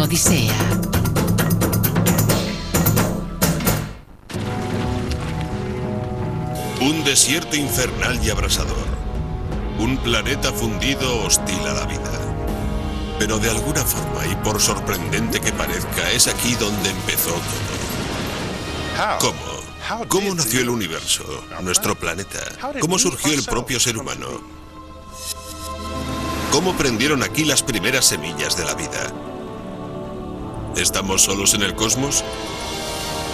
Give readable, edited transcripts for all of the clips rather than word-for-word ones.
Odisea. Un desierto infernal y abrasador. Un planeta fundido hostil a la vida. Pero de alguna forma, y por sorprendente que parezca, es aquí donde empezó todo. ¿Cómo? ¿Cómo nació el universo, nuestro planeta? ¿Cómo surgió el propio ser humano? ¿Cómo prendieron aquí las primeras semillas de la vida? ¿Estamos solos en el cosmos?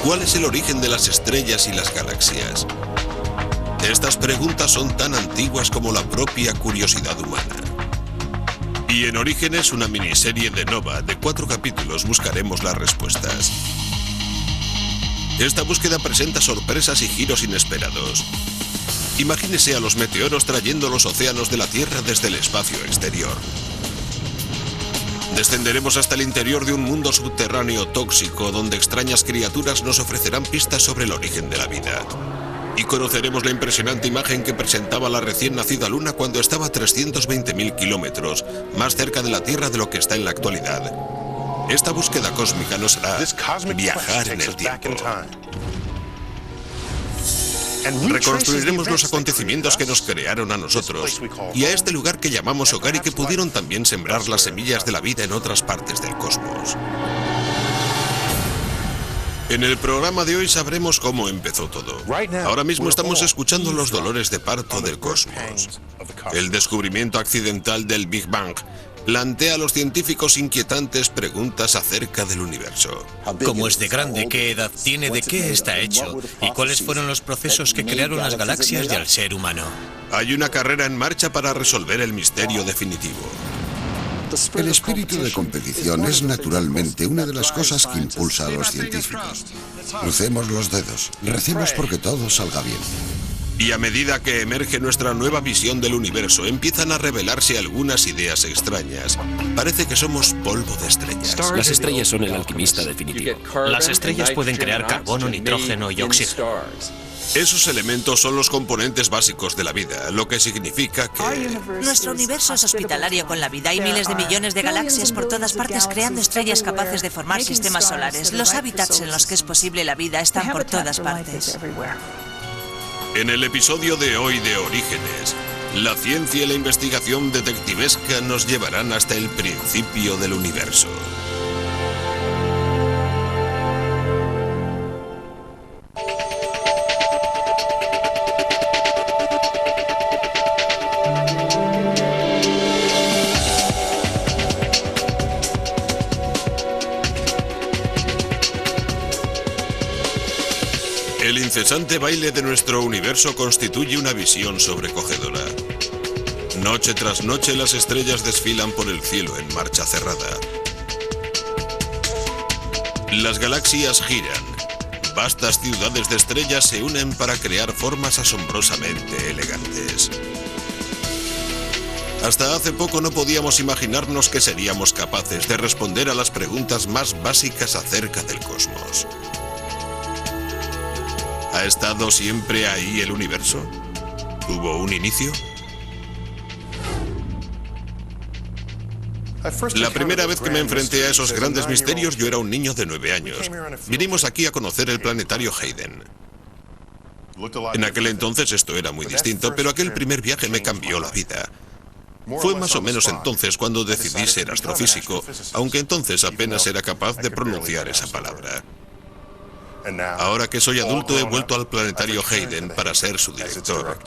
¿Cuál es el origen de las estrellas y las galaxias? Estas preguntas son tan antiguas como la propia curiosidad humana. Y en Orígenes, una miniserie de Nova de 4 capítulos, buscaremos las respuestas. Esta búsqueda presenta sorpresas y giros inesperados. Imagínese a los meteoros trayendo los océanos de la Tierra desde el espacio exterior. Descenderemos hasta el interior de un mundo subterráneo tóxico donde extrañas criaturas nos ofrecerán pistas sobre el origen de la vida. Y conoceremos la impresionante imagen que presentaba la recién nacida Luna cuando estaba a 320.000 kilómetros, más cerca de la Tierra de lo que está en la actualidad. Esta búsqueda cósmica nos hará viajar en el tiempo. Reconstruiremos los acontecimientos que nos crearon a nosotros y a este lugar que llamamos hogar y que pudieron también sembrar las semillas de la vida en otras partes del cosmos. En el programa de hoy sabremos cómo empezó todo. Ahora mismo estamos escuchando los dolores de parto del cosmos. El descubrimiento accidental del Big Bang plantea a los científicos inquietantes preguntas acerca del universo. ¿Cómo es de grande? ¿Qué edad tiene? ¿De qué está hecho? ¿Y cuáles fueron los procesos que crearon las galaxias y al ser humano? Hay una carrera en marcha para resolver el misterio definitivo. El espíritu de competición es naturalmente una de las cosas que impulsa a los científicos. Crucemos los dedos, recemos porque todo salga bien. Y a medida que emerge nuestra nueva visión del universo, empiezan a revelarse algunas ideas extrañas. Parece que somos polvo de estrellas. Las estrellas son el alquimista definitivo. Las estrellas pueden crear carbono, nitrógeno y oxígeno. Esos elementos son los componentes básicos de la vida, lo que significa que... Nuestro universo es hospitalario con la vida. Hay miles de millones de galaxias por todas partes creando estrellas capaces de formar sistemas solares. Los hábitats en los que es posible la vida están por todas partes. En el episodio de hoy de Orígenes, la ciencia y la investigación detectivesca nos llevarán hasta el principio del universo. El incesante baile de nuestro universo constituye una visión sobrecogedora. Noche tras noche las estrellas desfilan por el cielo en marcha cerrada. Las galaxias giran. Vastas ciudades de estrellas se unen para crear formas asombrosamente elegantes. Hasta hace poco no podíamos imaginarnos que seríamos capaces de responder a las preguntas más básicas acerca del cosmos. ¿Ha estado siempre ahí el universo? ¿Tuvo un inicio? La primera vez que me enfrenté a esos grandes misterios, yo era un niño de 9 años. Vinimos aquí a conocer el planetario Hayden. En aquel entonces esto era muy distinto, pero aquel primer viaje me cambió la vida. Fue más o menos entonces cuando decidí ser astrofísico, aunque entonces apenas era capaz de pronunciar esa palabra. Ahora que soy adulto he vuelto al planetario Hayden para ser su director.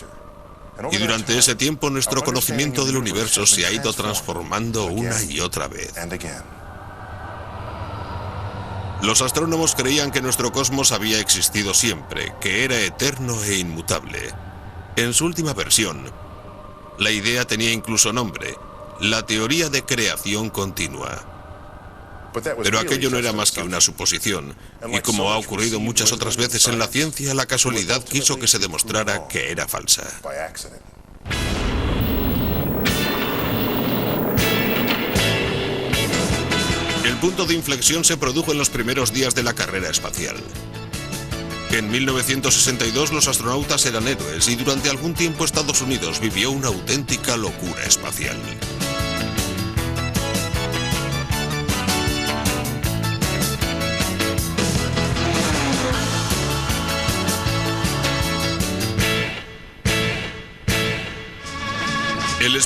Y durante ese tiempo nuestro conocimiento del universo se ha ido transformando una y otra vez. Los astrónomos creían que nuestro cosmos había existido siempre, que era eterno e inmutable. En su última versión, la idea tenía incluso nombre: la teoría de creación continua. Pero aquello no era más que una suposición, y como ha ocurrido muchas otras veces en la ciencia, la casualidad quiso que se demostrara que era falsa. El punto de inflexión se produjo en los primeros días de la carrera espacial. En 1962 los astronautas eran héroes y durante algún tiempo Estados Unidos vivió una auténtica locura espacial.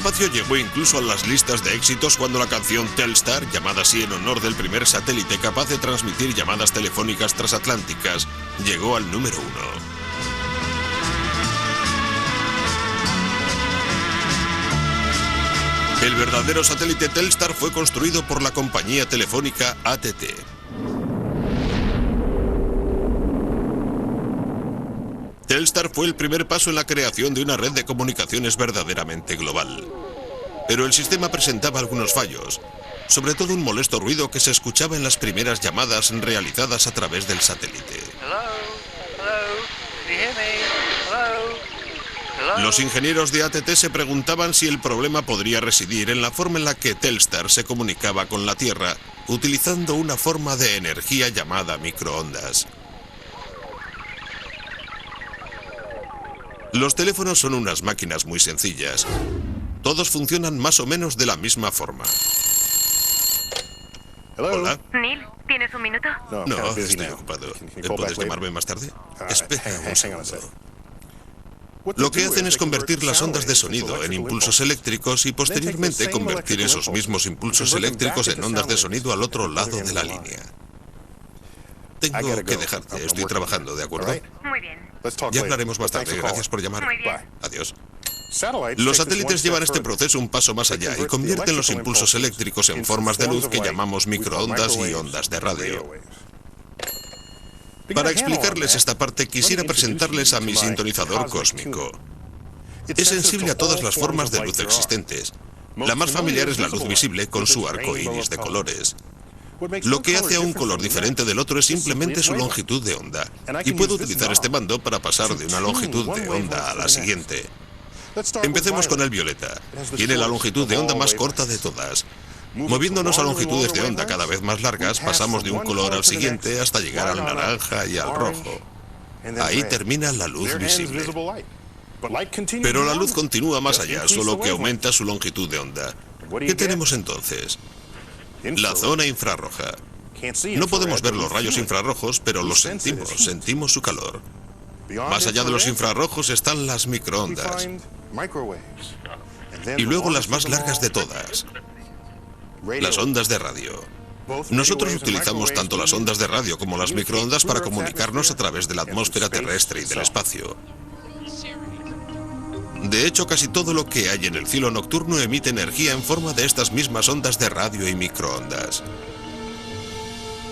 espacio llegó incluso a las listas de éxitos cuando la canción Telstar, llamada así en honor del primer satélite capaz de transmitir llamadas telefónicas transatlánticas, llegó al número 1. El verdadero satélite Telstar fue construido por la compañía telefónica AT&T. Telstar fue el primer paso en la creación de una red de comunicaciones verdaderamente global. Pero el sistema presentaba algunos fallos, sobre todo un molesto ruido que se escuchaba en las primeras llamadas realizadas a través del satélite. Los ingenieros de AT&T se preguntaban si el problema podría residir en la forma en la que Telstar se comunicaba con la Tierra, utilizando una forma de energía llamada microondas. Los teléfonos son unas máquinas muy sencillas. Todos funcionan más o menos de la misma forma. Hola. Neil, ¿tienes un minuto? No, estoy ocupado. ¿Puedes llamarme más tarde? Espera un segundo. Lo que hacen es convertir las ondas de sonido en impulsos eléctricos y posteriormente convertir esos mismos impulsos eléctricos en ondas de sonido al otro lado de la línea. Tengo que dejarte, estoy trabajando, ¿de acuerdo? Muy bien. Ya hablaremos más tarde, gracias por llamar. Muy bien. Adiós. Los satélites llevan este proceso un paso más allá y convierten los impulsos eléctricos en formas de luz que llamamos microondas y ondas de radio. Para explicarles esta parte, quisiera presentarles a mi sintonizador cósmico. Es sensible a todas las formas de luz existentes. La más familiar es la luz visible, con su arco iris de colores. Lo que hace a un color diferente del otro es simplemente su longitud de onda. Y puedo utilizar este mando para pasar de una longitud de onda a la siguiente. Empecemos con el violeta. Tiene la longitud de onda más corta de todas. Moviéndonos a longitudes de onda cada vez más largas, pasamos de un color al siguiente hasta llegar al naranja y al rojo. Ahí termina la luz visible. Pero la luz continúa más allá, solo que aumenta su longitud de onda. ¿Qué tenemos entonces? La zona infrarroja. No podemos ver los rayos infrarrojos, pero los sentimos su calor. Más allá de los infrarrojos están las microondas. Y luego las más largas de todas, las ondas de radio. Nosotros utilizamos tanto las ondas de radio como las microondas para comunicarnos a través de la atmósfera terrestre y del espacio. De hecho, casi todo lo que hay en el cielo nocturno emite energía en forma de estas mismas ondas de radio y microondas.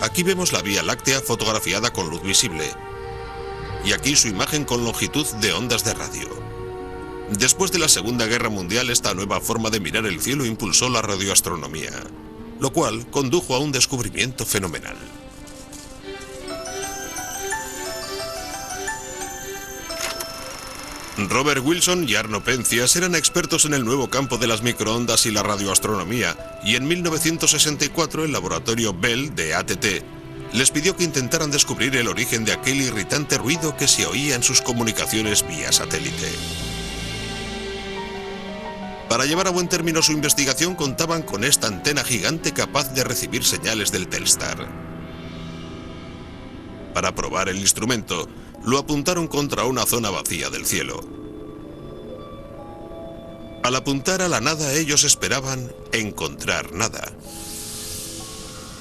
Aquí vemos la Vía Láctea fotografiada con luz visible. Y aquí su imagen con longitud de ondas de radio. Después de la Segunda Guerra Mundial, esta nueva forma de mirar el cielo impulsó la radioastronomía, lo cual condujo a un descubrimiento fenomenal. Robert Wilson y Arno Penzias eran expertos en el nuevo campo de las microondas y la radioastronomía, y en 1964 el laboratorio Bell de AT&T les pidió que intentaran descubrir el origen de aquel irritante ruido que se oía en sus comunicaciones vía satélite. Para llevar a buen término su investigación contaban con esta antena gigante capaz de recibir señales del Telstar. Para probar el instrumento, lo apuntaron contra una zona vacía del cielo. Al apuntar a la nada, ellos esperaban encontrar nada.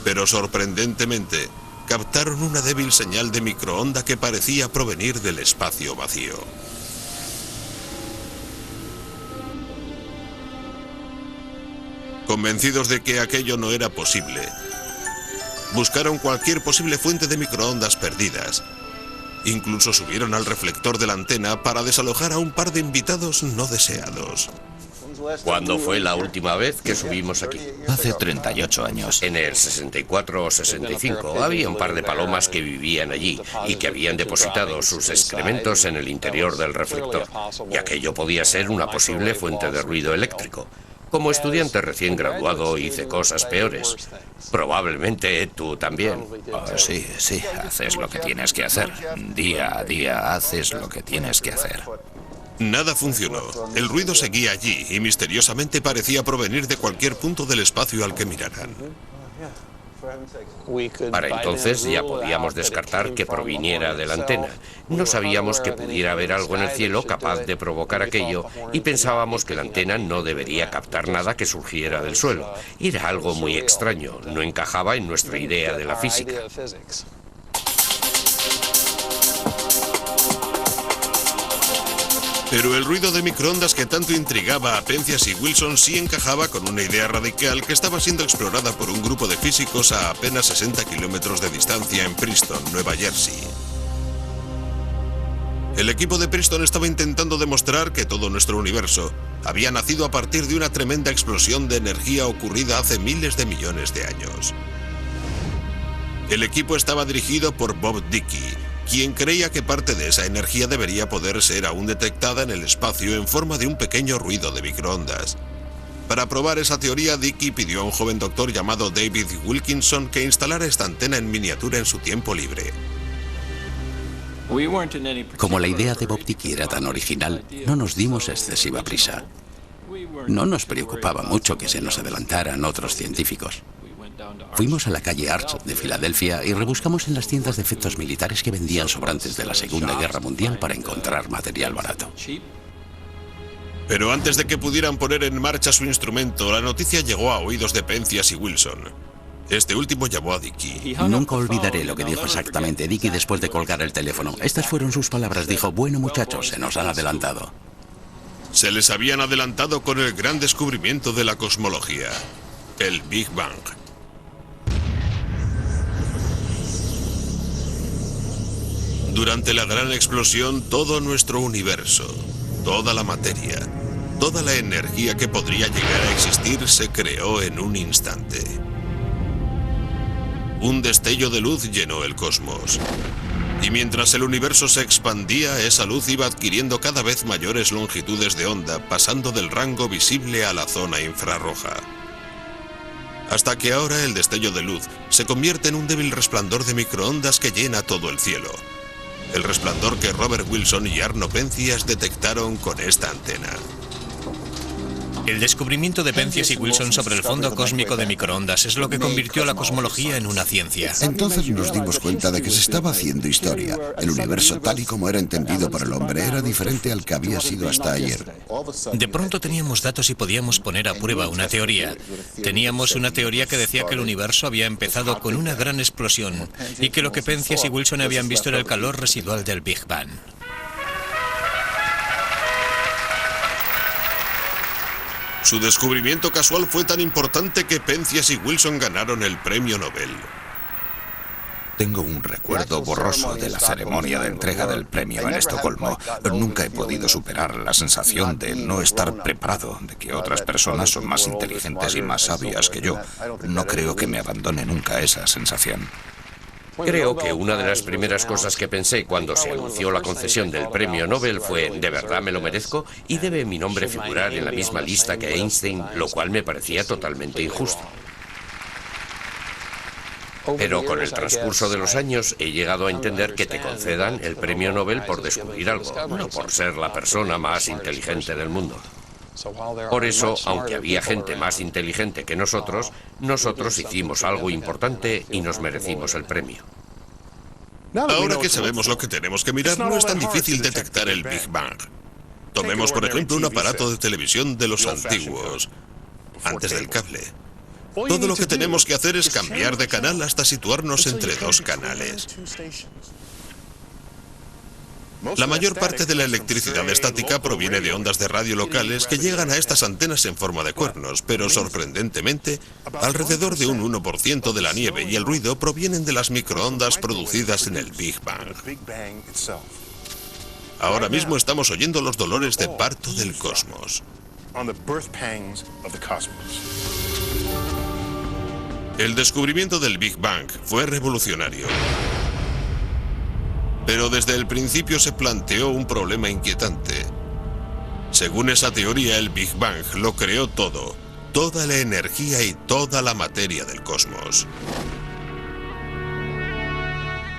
Pero sorprendentemente, captaron una débil señal de microonda que parecía provenir del espacio vacío. Convencidos de que aquello no era posible, buscaron cualquier posible fuente de microondas perdidas. Incluso subieron al reflector de la antena para desalojar a un par de invitados no deseados. ¿Cuándo fue la última vez que subimos aquí? Hace 38 años. En el 64 o 65 había un par de palomas que vivían allí y que habían depositado sus excrementos en el interior del reflector, y aquello podía ser una posible fuente de ruido eléctrico. Como estudiante recién graduado hice cosas peores. Probablemente tú también. Oh, sí, haces lo que tienes que hacer. Día a día haces lo que tienes que hacer. Nada funcionó. El ruido seguía allí y misteriosamente parecía provenir de cualquier punto del espacio al que miraran. Para entonces ya podíamos descartar que proviniera de la antena. No sabíamos que pudiera haber algo en el cielo capaz de provocar aquello y pensábamos que la antena no debería captar nada que surgiera del suelo. Era algo muy extraño, no encajaba en nuestra idea de la física. Pero el ruido de microondas que tanto intrigaba a Penzias y Wilson sí encajaba con una idea radical que estaba siendo explorada por un grupo de físicos a apenas 60 kilómetros de distancia en Princeton, Nueva Jersey. El equipo de Princeton estaba intentando demostrar que todo nuestro universo había nacido a partir de una tremenda explosión de energía ocurrida hace miles de millones de años. El equipo estaba dirigido por Bob Dickey, quien creía que parte de esa energía debería poder ser aún detectada en el espacio en forma de un pequeño ruido de microondas. Para probar esa teoría, Dickey pidió a un joven doctor llamado David Wilkinson que instalara esta antena en miniatura en su tiempo libre. Como la idea de Bob Dickey era tan original, no nos dimos excesiva prisa. No nos preocupaba mucho que se nos adelantaran otros científicos. Fuimos a la calle Arch de Filadelfia y rebuscamos en las tiendas de efectos militares que vendían sobrantes de la Segunda Guerra Mundial para encontrar material barato. Pero antes de que pudieran poner en marcha su instrumento, la noticia llegó a oídos de Penzias y Wilson. Este último llamó a Dickey. Nunca olvidaré lo que dijo exactamente Dickey después de colgar el teléfono. Estas fueron sus palabras. Dijo: bueno, muchachos, se nos han adelantado. Se les habían adelantado con el gran descubrimiento de la cosmología, el Big Bang. Durante la gran explosión, todo nuestro universo, toda la materia, toda la energía que podría llegar a existir se creó en un instante. Un destello de luz llenó el cosmos. Y mientras el universo se expandía, esa luz iba adquiriendo cada vez mayores longitudes de onda, pasando del rango visible a la zona infrarroja. Hasta que ahora el destello de luz se convierte en un débil resplandor de microondas que llena todo el cielo. El resplandor que Robert Wilson y Arno Penzias detectaron con esta antena. El descubrimiento de Penzias y Wilson sobre el fondo cósmico de microondas es lo que convirtió la cosmología en una ciencia. Entonces nos dimos cuenta de que se estaba haciendo historia. El universo tal y como era entendido por el hombre era diferente al que había sido hasta ayer. De pronto teníamos datos y podíamos poner a prueba una teoría. Teníamos una teoría que decía que el universo había empezado con una gran explosión y que lo que Penzias y Wilson habían visto era el calor residual del Big Bang. Su descubrimiento casual fue tan importante que Penzias y Wilson ganaron el premio Nobel. Tengo un recuerdo borroso de la ceremonia de entrega del premio en Estocolmo. Nunca he podido superar la sensación de no estar preparado, de que otras personas son más inteligentes y más sabias que yo. No creo que me abandone nunca esa sensación. Creo que una de las primeras cosas que pensé cuando se anunció la concesión del premio Nobel fue: ¿de verdad me lo merezco? Y debe mi nombre figurar en la misma lista que Einstein, lo cual me parecía totalmente injusto. Pero con el transcurso de los años he llegado a entender que te concedan el premio Nobel por descubrir algo, no por ser la persona más inteligente del mundo. Por eso, aunque había gente más inteligente que nosotros hicimos algo importante y nos merecimos el premio. Ahora que sabemos lo que tenemos que mirar, no es tan difícil detectar el Big Bang. Tomemos, por ejemplo, un aparato de televisión de los antiguos, antes del cable. Todo lo que tenemos que hacer es cambiar de canal hasta situarnos entre dos canales. La mayor parte de la electricidad estática proviene de ondas de radio locales que llegan a estas antenas en forma de cuernos, pero sorprendentemente, alrededor de un 1% de la nieve y el ruido provienen de las microondas producidas en el Big Bang. Ahora mismo estamos oyendo los dolores de parto del cosmos. El descubrimiento del Big Bang fue revolucionario. Pero desde el principio se planteó un problema inquietante. Según esa teoría, el Big Bang lo creó todo, toda la energía y toda la materia del cosmos.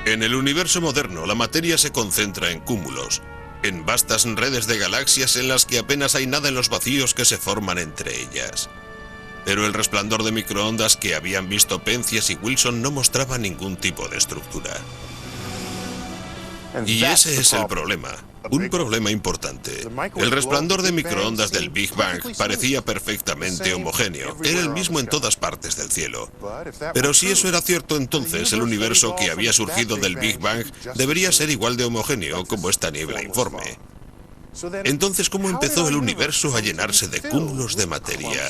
En el universo moderno, la materia se concentra en cúmulos, en vastas redes de galaxias en las que apenas hay nada en los vacíos que se forman entre ellas. Pero el resplandor de microondas que habían visto Penzias y Wilson no mostraba ningún tipo de estructura. Y ese es el problema. Un problema importante. El resplandor de microondas del Big Bang parecía perfectamente homogéneo. Era el mismo en todas partes del cielo. Pero si eso era cierto, entonces el universo que había surgido del Big Bang debería ser igual de homogéneo como esta niebla informe. Entonces, ¿cómo empezó el universo a llenarse de cúmulos de materia,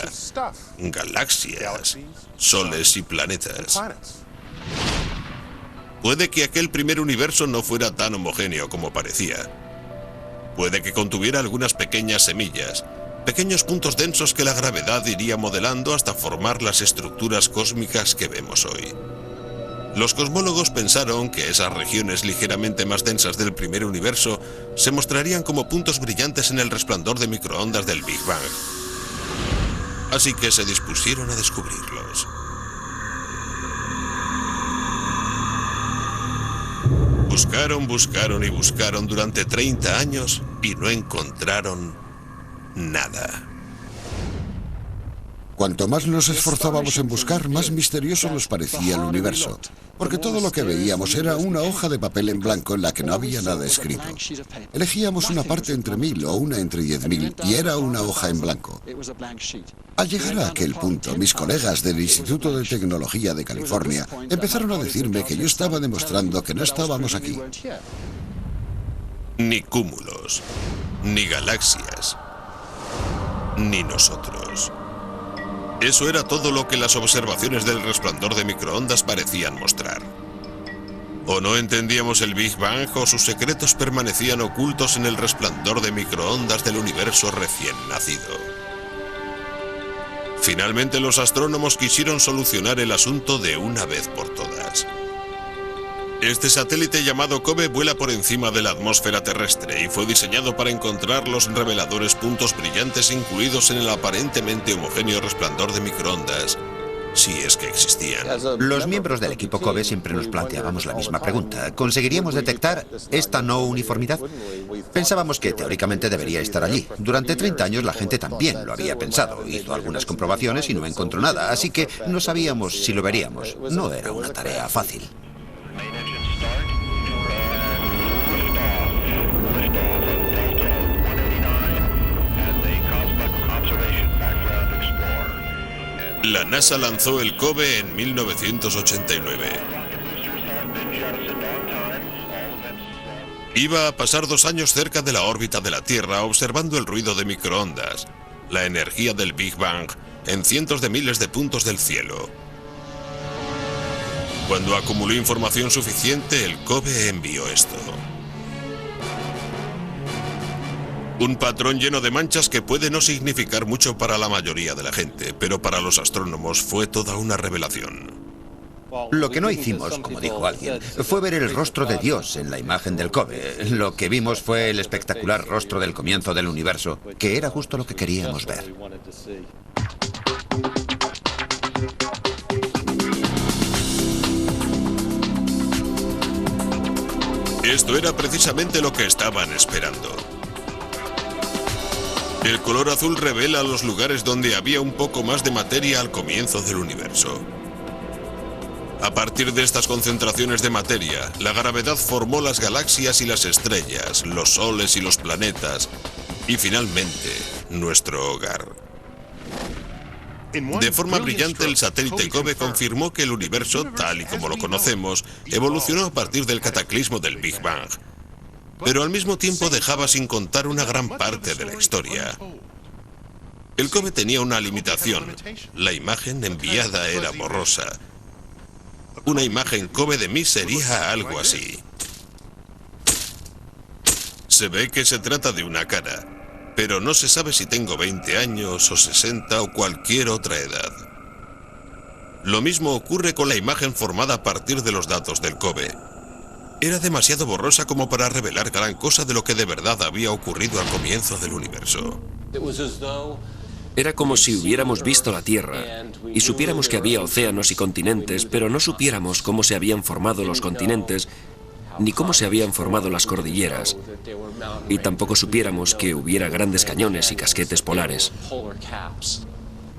galaxias, soles y planetas? Puede que aquel primer universo no fuera tan homogéneo como parecía. Puede que contuviera algunas pequeñas semillas, pequeños puntos densos que la gravedad iría modelando hasta formar las estructuras cósmicas que vemos hoy. Los cosmólogos pensaron que esas regiones ligeramente más densas del primer universo se mostrarían como puntos brillantes en el resplandor de microondas del Big Bang. Así que se dispusieron a descubrirlos. Buscaron y buscaron durante 30 años y no encontraron nada. Cuanto más nos esforzábamos en buscar, más misterioso nos parecía el universo, porque todo lo que veíamos era una hoja de papel en blanco en la que no había nada escrito. Elegíamos una parte entre 1000 o una entre 10.000 y era una hoja en blanco. Al llegar a aquel punto, mis colegas del Instituto de Tecnología de California empezaron a decirme que yo estaba demostrando que no estábamos aquí. Ni cúmulos, ni galaxias, ni nosotros. Eso era todo lo que las observaciones del resplandor de microondas parecían mostrar. O no entendíamos el Big Bang o sus secretos permanecían ocultos en el resplandor de microondas del universo recién nacido. Finalmente los astrónomos quisieron solucionar el asunto de una vez por todas. Este satélite llamado COBE vuela por encima de la atmósfera terrestre y fue diseñado para encontrar los reveladores puntos brillantes incluidos en el aparentemente homogéneo resplandor de microondas, si es que existían. Los miembros del equipo COBE siempre nos planteábamos la misma pregunta. ¿Conseguiríamos detectar esta no uniformidad? Pensábamos que teóricamente debería estar allí. Durante 30 años la gente también lo había pensado. Hizo algunas comprobaciones y no encontró nada, así que no sabíamos si lo veríamos. No era una tarea fácil. La NASA lanzó el COBE en 1989. Iba a pasar 2 años cerca de la órbita de la Tierra observando el ruido de microondas, la energía del Big Bang, en cientos de miles de puntos del cielo. Cuando acumuló información suficiente, el COBE envió esto. Un patrón lleno de manchas que puede no significar mucho para la mayoría de la gente, pero para los astrónomos fue toda una revelación. Lo que no hicimos, como dijo alguien, fue ver el rostro de Dios en la imagen del COBE. Lo que vimos fue el espectacular rostro del comienzo del universo, que era justo lo que queríamos ver. Esto era precisamente lo que estaban esperando. El color azul revela los lugares donde había un poco más de materia al comienzo del universo. A partir de estas concentraciones de materia, la gravedad formó las galaxias y las estrellas, los soles y los planetas, y finalmente, nuestro hogar. De forma brillante, el satélite COBE confirmó que el universo, tal y como lo conocemos, evolucionó a partir del cataclismo del Big Bang. Pero al mismo tiempo dejaba sin contar una gran parte de la historia. El COBE tenía una limitación. La imagen enviada era borrosa. Una imagen COBE de mí sería algo así. Se ve que se trata de una cara, pero no se sabe si tengo 20 años o 60 o cualquier otra edad. Lo mismo ocurre con la imagen formada a partir de los datos del COBE. Era demasiado borrosa como para revelar gran cosa de lo que de verdad había ocurrido al comienzo del universo. Era como si hubiéramos visto la Tierra y supiéramos que había océanos y continentes, pero no supiéramos cómo se habían formado los continentes ni cómo se habían formado las cordilleras, y tampoco supiéramos que hubiera grandes cañones y casquetes polares.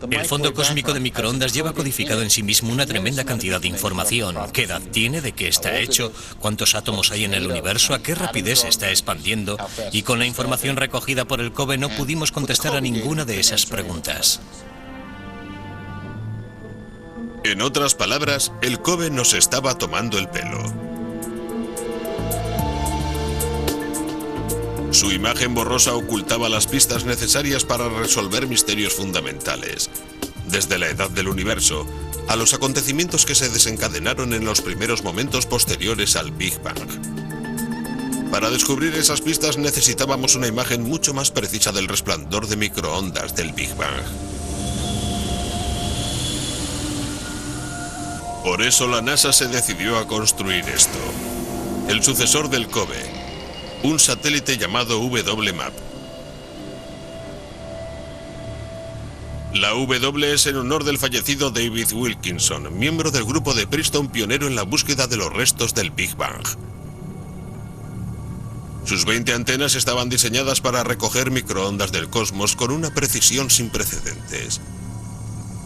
El fondo cósmico de microondas lleva codificado en sí mismo una tremenda cantidad de información. ¿Qué edad tiene? ¿De qué está hecho? ¿Cuántos átomos hay en el universo? ¿A qué rapidez se está expandiendo? Y con la información recogida por el COBE no pudimos contestar a ninguna de esas preguntas. En otras palabras, el COBE nos estaba tomando el pelo. Su imagen borrosa ocultaba las pistas necesarias para resolver misterios fundamentales, desde la edad del universo a los acontecimientos que se desencadenaron en los primeros momentos posteriores al Big Bang. Para descubrir esas pistas necesitábamos una imagen mucho más precisa del resplandor de microondas del Big Bang. Por eso la NASA se decidió a construir esto, el sucesor del COBE, un satélite llamado WMAP. La W es en honor del fallecido David Wilkinson, miembro del grupo de Princeton pionero en la búsqueda de los restos del Big Bang. Sus 20 antenas estaban diseñadas para recoger microondas del cosmos con una precisión sin precedentes.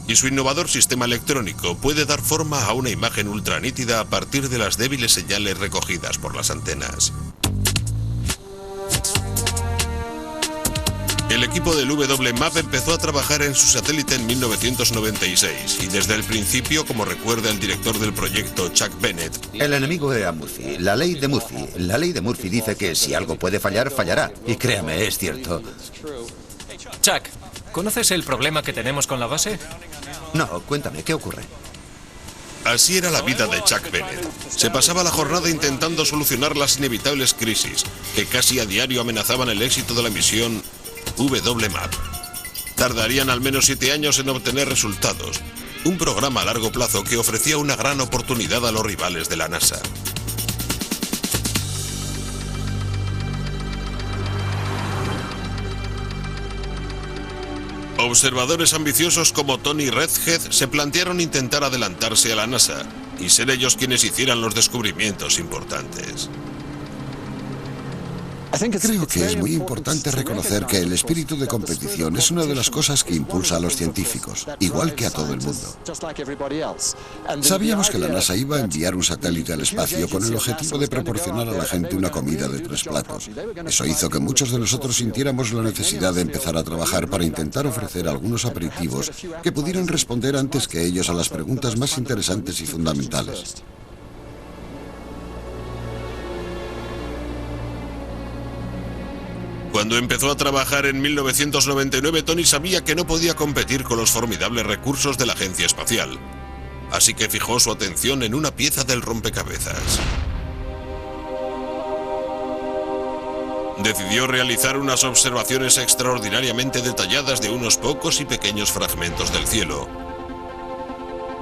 Y su innovador sistema electrónico puede dar forma a una imagen ultranítida a partir de las débiles señales recogidas por las antenas. El equipo del WMAP empezó a trabajar en su satélite en 1996 y desde el principio, como recuerda el director del proyecto, Chuck Bennett, el enemigo era Murphy, la ley de Murphy. La ley de Murphy dice que si algo puede fallar, fallará. Y créame, es cierto. Chuck, ¿conoces el problema que tenemos con la base? No, cuéntame, ¿qué ocurre? Así era la vida de Chuck Bennett. Se pasaba la jornada intentando solucionar las inevitables crisis que casi a diario amenazaban el éxito de la misión WMAP. Tardarían al menos 7 años en obtener resultados, un programa a largo plazo que ofrecía una gran oportunidad a los rivales de la NASA. Observadores ambiciosos como Tony Redhead se plantearon intentar adelantarse a la NASA y ser ellos quienes hicieran los descubrimientos importantes. Creo que es muy importante reconocer que el espíritu de competición es una de las cosas que impulsa a los científicos, igual que a todo el mundo. Sabíamos que la NASA iba a enviar un satélite al espacio con el objetivo de proporcionar a la gente una comida de 3 platos. Eso hizo que muchos de nosotros sintiéramos la necesidad de empezar a trabajar para intentar ofrecer algunos aperitivos que pudieran responder antes que ellos a las preguntas más interesantes y fundamentales. Cuando empezó a trabajar en 1999, Tony sabía que no podía competir con los formidables recursos de la agencia espacial. Así que fijó su atención en una pieza del rompecabezas. Decidió realizar unas observaciones extraordinariamente detalladas de unos pocos y pequeños fragmentos del cielo,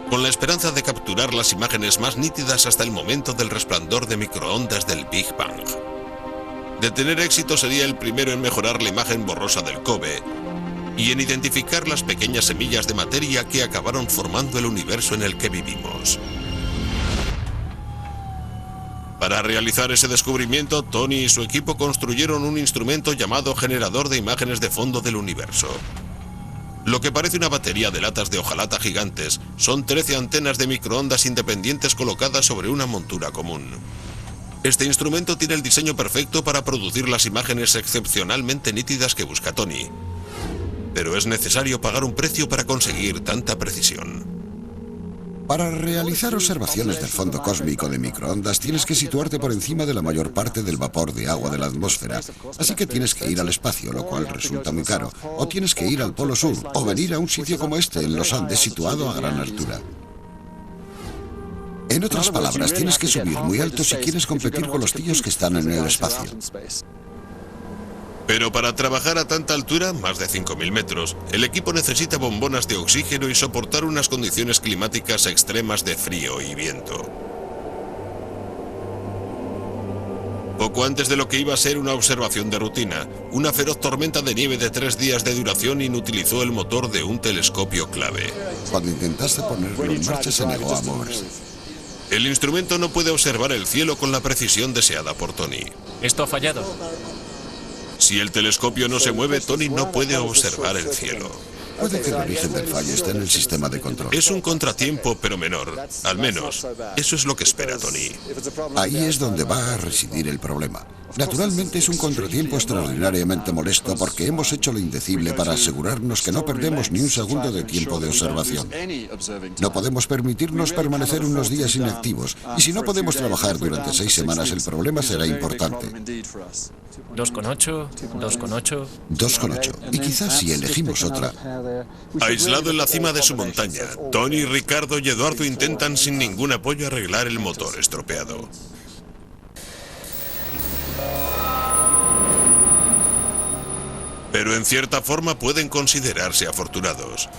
con la esperanza de capturar las imágenes más nítidas hasta el momento del resplandor de microondas del Big Bang. De tener éxito sería el primero en mejorar la imagen borrosa del COBE y en identificar las pequeñas semillas de materia que acabaron formando el universo en el que vivimos. Para realizar ese descubrimiento, Tony y su equipo construyeron un instrumento llamado generador de imágenes de fondo del universo. Lo que parece una batería de latas de hojalata gigantes son 13 antenas de microondas independientes colocadas sobre una montura común. Este instrumento tiene el diseño perfecto para producir las imágenes excepcionalmente nítidas que busca Tony. Pero es necesario pagar un precio para conseguir tanta precisión. Para realizar observaciones del fondo cósmico de microondas tienes que situarte por encima de la mayor parte del vapor de agua de la atmósfera. Así que tienes que ir al espacio, lo cual resulta muy caro. O tienes que ir al Polo Sur, o venir a un sitio como este, en los Andes, situado a gran altura. En otras palabras, tienes que subir muy alto si quieres competir con los tíos que están en el espacio. Pero para trabajar a tanta altura, más de 5.000 metros, el equipo necesita bombonas de oxígeno y soportar unas condiciones climáticas extremas de frío y viento. Poco antes de lo que iba a ser una observación de rutina, una feroz tormenta de nieve de 3 días de duración inutilizó el motor de un telescopio clave. Cuando intentaste ponerlo en marcha, se negó a moverse. El instrumento no puede observar el cielo con la precisión deseada por Tony. Esto ha fallado. Si el telescopio no se mueve, Tony no puede observar el cielo. Puede que el origen del fallo esté en el sistema de control. Es un contratiempo, pero menor. Al menos, eso es lo que espera Tony. Ahí es donde va a residir el problema. Naturalmente es un contratiempo extraordinariamente molesto porque hemos hecho lo indecible para asegurarnos que no perdemos ni un segundo de tiempo de observación. No podemos permitirnos permanecer unos días inactivos, y si no podemos trabajar durante 6 semanas, el problema será importante. 2,8, 2,8. 2,8. Y quizás si elegimos otra. Aislado en la cima de su montaña, Tony, Ricardo y Eduardo intentan sin ningún apoyo arreglar el motor estropeado. Pero en cierta forma pueden considerarse afortunados.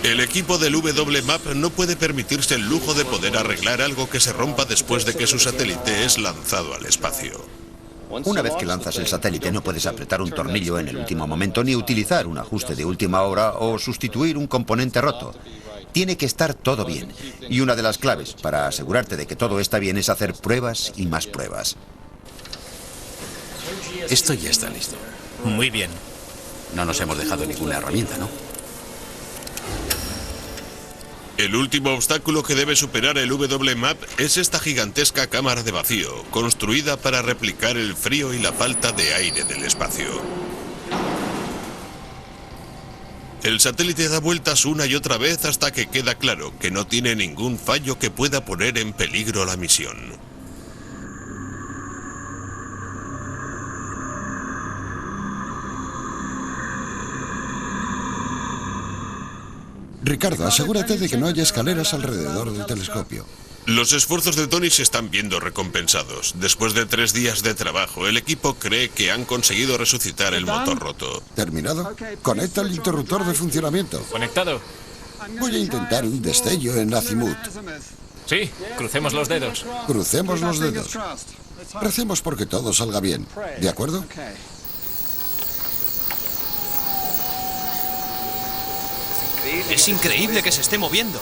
El equipo del WMAP no puede permitirse el lujo de poder arreglar algo que se rompa después de que su satélite es lanzado al espacio. Una vez que lanzas el satélite no puedes apretar un tornillo en el último momento ni utilizar un ajuste de última hora o sustituir un componente roto. Tiene que estar todo bien. Y una de las claves para asegurarte de que todo está bien es hacer pruebas y más pruebas. Esto ya está listo. Muy bien. No nos hemos dejado ninguna herramienta, ¿no? El último obstáculo que debe superar el WMAP es esta gigantesca cámara de vacío, construida para replicar el frío y la falta de aire del espacio. El satélite da vueltas una y otra vez hasta que queda claro que no tiene ningún fallo que pueda poner en peligro la misión. Ricardo, asegúrate de que no haya escaleras alrededor del telescopio. Los esfuerzos de Tony se están viendo recompensados. Después de 3 días de trabajo, el equipo cree que han conseguido resucitar el motor roto. ¿Terminado? Conecta el interruptor de funcionamiento. ¿Conectado? Voy a intentar un destello en Azimut. Sí, crucemos los dedos. Crucemos los dedos. Recemos porque todo salga bien. ¿De acuerdo? Es increíble que se esté moviendo.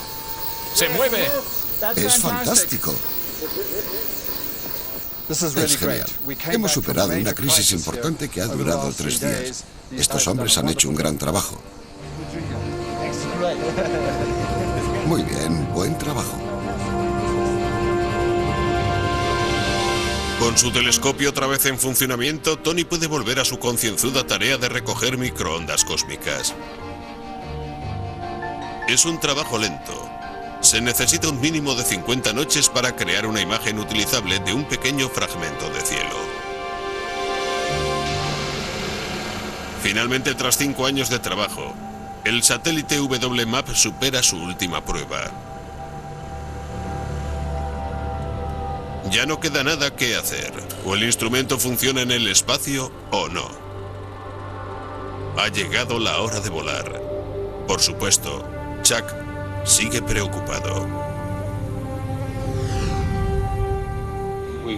¡Se mueve! Es fantástico. Es genial. Hemos superado una crisis importante que ha durado 3 días. Estos hombres han hecho un gran trabajo. Muy bien, buen trabajo. Con su telescopio otra vez en funcionamiento, Tony puede volver a su concienzuda tarea de recoger microondas cósmicas. Es un trabajo lento. Se necesita un mínimo de 50 noches para crear una imagen utilizable de un pequeño fragmento de cielo. Finalmente, tras 5 años de trabajo, el satélite WMAP supera su última prueba. Ya no queda nada que hacer. O el instrumento funciona en el espacio o no. Ha llegado la hora de volar. Por supuesto, Chuck sigue preocupado.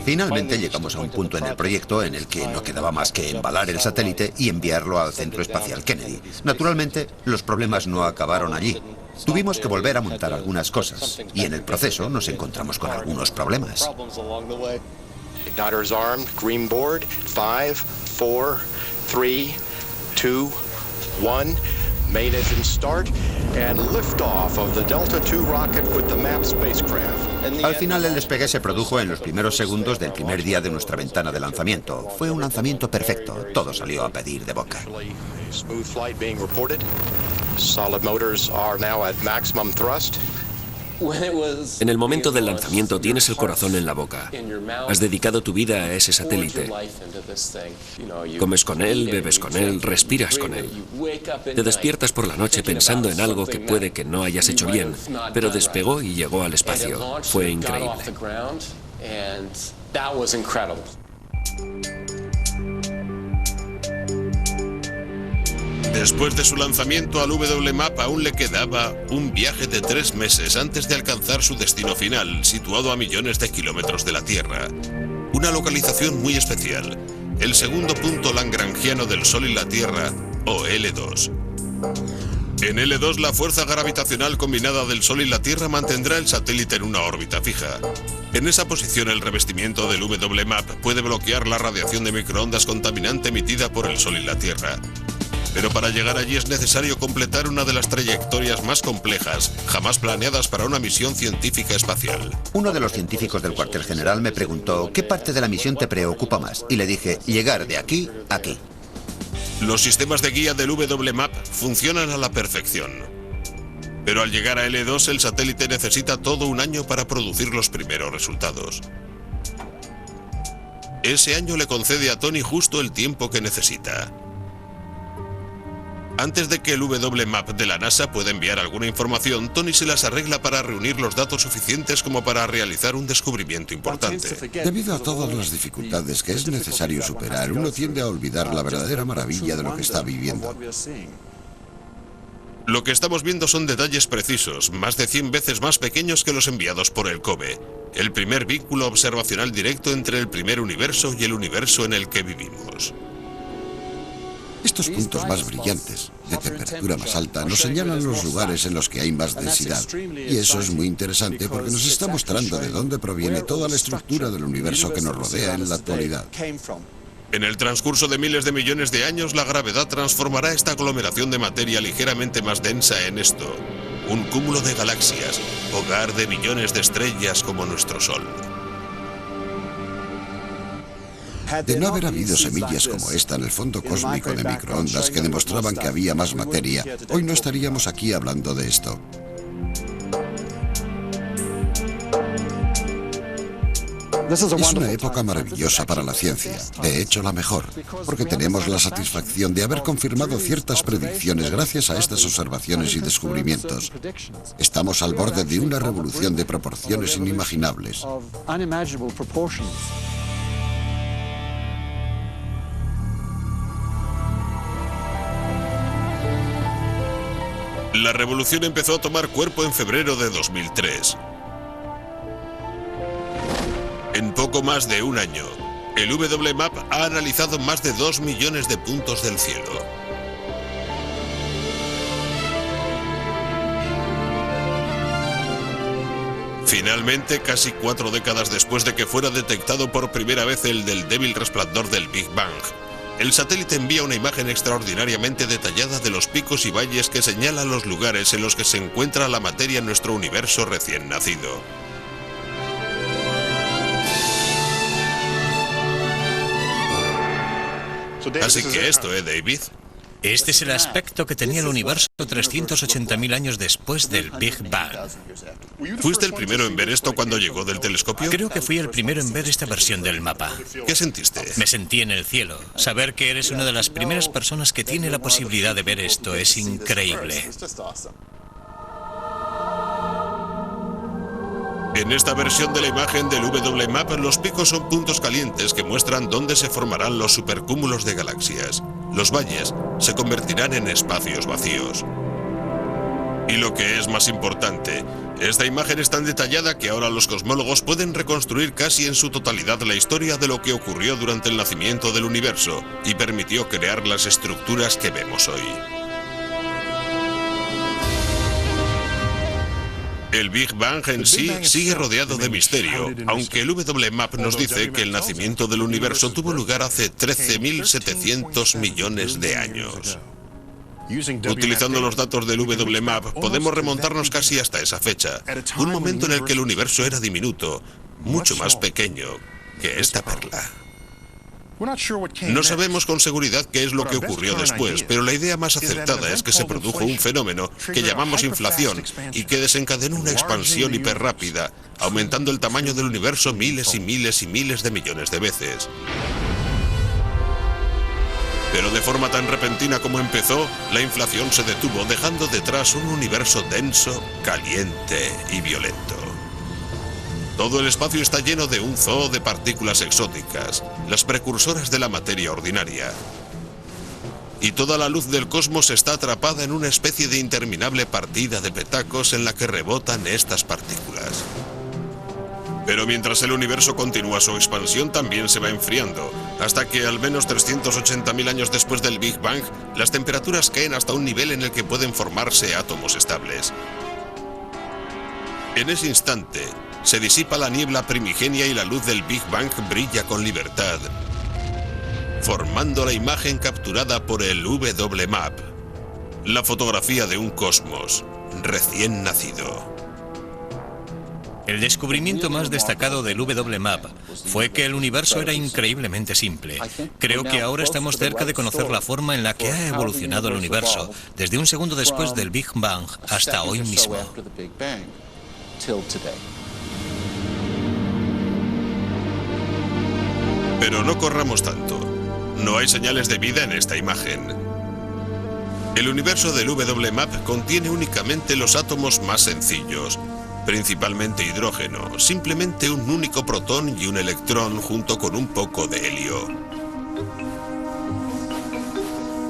Finalmente llegamos a un punto en el proyecto en el que no quedaba más que embalar el satélite y enviarlo al Centro Espacial Kennedy. Naturalmente, los problemas no acabaron allí. Tuvimos que volver a montar algunas cosas y en el proceso nos encontramos con algunos problemas. Igniters armed, green board, 5, 4, 3, 2, 1. Main engine start and liftoff of the Delta II rocket with the MAP spacecraft. Al final el despegue se produjo en los primeros segundos del primer día de nuestra ventana de lanzamiento. Fue un lanzamiento perfecto. Todo salió a pedir de boca. Smooth flight being reported. Solid motors are now at maximum thrust. En el momento del lanzamiento tienes el corazón en la boca. Has dedicado tu vida a ese satélite. Comes con él, bebes con él, respiras con él. Te despiertas por la noche pensando en algo que puede que no hayas hecho bien, pero despegó y llegó al espacio. Fue increíble. Después de su lanzamiento al WMAP aún le quedaba un viaje de 3 meses antes de alcanzar su destino final, situado a millones de kilómetros de la Tierra. Una localización muy especial, el segundo punto lagrangiano del Sol y la Tierra, o L2. En L2 la fuerza gravitacional combinada del Sol y la Tierra mantendrá el satélite en una órbita fija. En esa posición el revestimiento del WMAP puede bloquear la radiación de microondas contaminante emitida por el Sol y la Tierra. Pero para llegar allí es necesario completar una de las trayectorias más complejas, jamás planeadas para una misión científica espacial. Uno de los científicos del cuartel general me preguntó, ¿qué parte de la misión te preocupa más? Y le dije, llegar de aquí a aquí. Los sistemas de guía del WMAP funcionan a la perfección. Pero al llegar a L2, el satélite necesita todo un año para producir los primeros resultados. Ese año le concede a Tony justo el tiempo que necesita. Antes de que el WMAP de la NASA pueda enviar alguna información, Tony se las arregla para reunir los datos suficientes como para realizar un descubrimiento importante. Debido a todas las dificultades que es necesario superar, uno tiende a olvidar la verdadera maravilla de lo que está viviendo. Lo que estamos viendo son detalles precisos, más de 100 veces más pequeños que los enviados por el COBE, el primer vínculo observacional directo entre el primer universo y el universo en el que vivimos. Estos puntos más brillantes, de temperatura más alta, nos señalan los lugares en los que hay más densidad. Y eso es muy interesante porque nos está mostrando de dónde proviene toda la estructura del universo que nos rodea en la actualidad. En el transcurso de miles de millones de años, la gravedad transformará esta aglomeración de materia ligeramente más densa en esto, un cúmulo de galaxias, hogar de millones de estrellas como nuestro Sol. De no haber habido semillas como esta en el fondo cósmico de microondas que demostraban que había más materia, hoy no estaríamos aquí hablando de esto. Es una época maravillosa para la ciencia, de hecho la mejor, porque tenemos la satisfacción de haber confirmado ciertas predicciones gracias a estas observaciones y descubrimientos. Estamos al borde de una revolución de proporciones inimaginables. La revolución empezó a tomar cuerpo en febrero de 2003. En poco más de un año, el WMAP ha analizado más de 2 millones de puntos del cielo. Finalmente, casi 4 décadas después de que fuera detectado por primera vez el del débil resplandor del Big Bang, el satélite envía una imagen extraordinariamente detallada de los picos y valles que señalan los lugares en los que se encuentra la materia en nuestro universo recién nacido. Así que esto, David. Este es el aspecto que tenía el universo 380.000 años después del Big Bang. ¿Fuiste el primero en ver esto cuando llegó del telescopio? Creo que fui el primero en ver esta versión del mapa. ¿Qué sentiste? Me sentí en el cielo. Saber que eres una de las primeras personas que tiene la posibilidad de ver esto es increíble. En esta versión de la imagen del WMAP, los picos son puntos calientes que muestran dónde se formarán los supercúmulos de galaxias. Los valles se convertirán en espacios vacíos. Y lo que es más importante, esta imagen es tan detallada que ahora los cosmólogos pueden reconstruir casi en su totalidad la historia de lo que ocurrió durante el nacimiento del universo y permitió crear las estructuras que vemos hoy. El Big Bang en sí sigue rodeado de misterio, aunque el WMAP nos dice que el nacimiento del universo tuvo lugar hace 13.700 millones de años. Utilizando los datos del WMAP, podemos remontarnos casi hasta esa fecha, un momento en el que el universo era diminuto, mucho más pequeño que esta perla. No sabemos con seguridad qué es lo que ocurrió después, pero la idea más acertada es que se produjo un fenómeno que llamamos inflación y que desencadenó una expansión hiperrápida, aumentando el tamaño del universo miles y miles y miles de millones de veces. Pero de forma tan repentina como empezó, la inflación se detuvo, dejando detrás un universo denso, caliente y violento. Todo el espacio está lleno de un zoo de partículas exóticas, las precursoras de la materia ordinaria. Y toda la luz del cosmos está atrapada en una especie de interminable partida de petacos en la que rebotan estas partículas. Pero mientras el universo continúa su expansión, también se va enfriando, hasta que al menos 380.000 años después del Big Bang, las temperaturas caen hasta un nivel en el que pueden formarse átomos estables. En ese instante, se disipa la niebla primigenia y la luz del Big Bang brilla con libertad, formando la imagen capturada por el WMAP, la fotografía de un cosmos recién nacido. El descubrimiento más destacado del WMAP fue que el universo era increíblemente simple. Creo que ahora estamos cerca de conocer la forma en la que ha evolucionado el universo, desde un segundo después del Big Bang hasta hoy mismo. Pero no corramos tanto. No hay señales de vida en esta imagen. El universo del WMAP contiene únicamente los átomos más sencillos, principalmente hidrógeno, simplemente un único protón y un electrón junto con un poco de helio.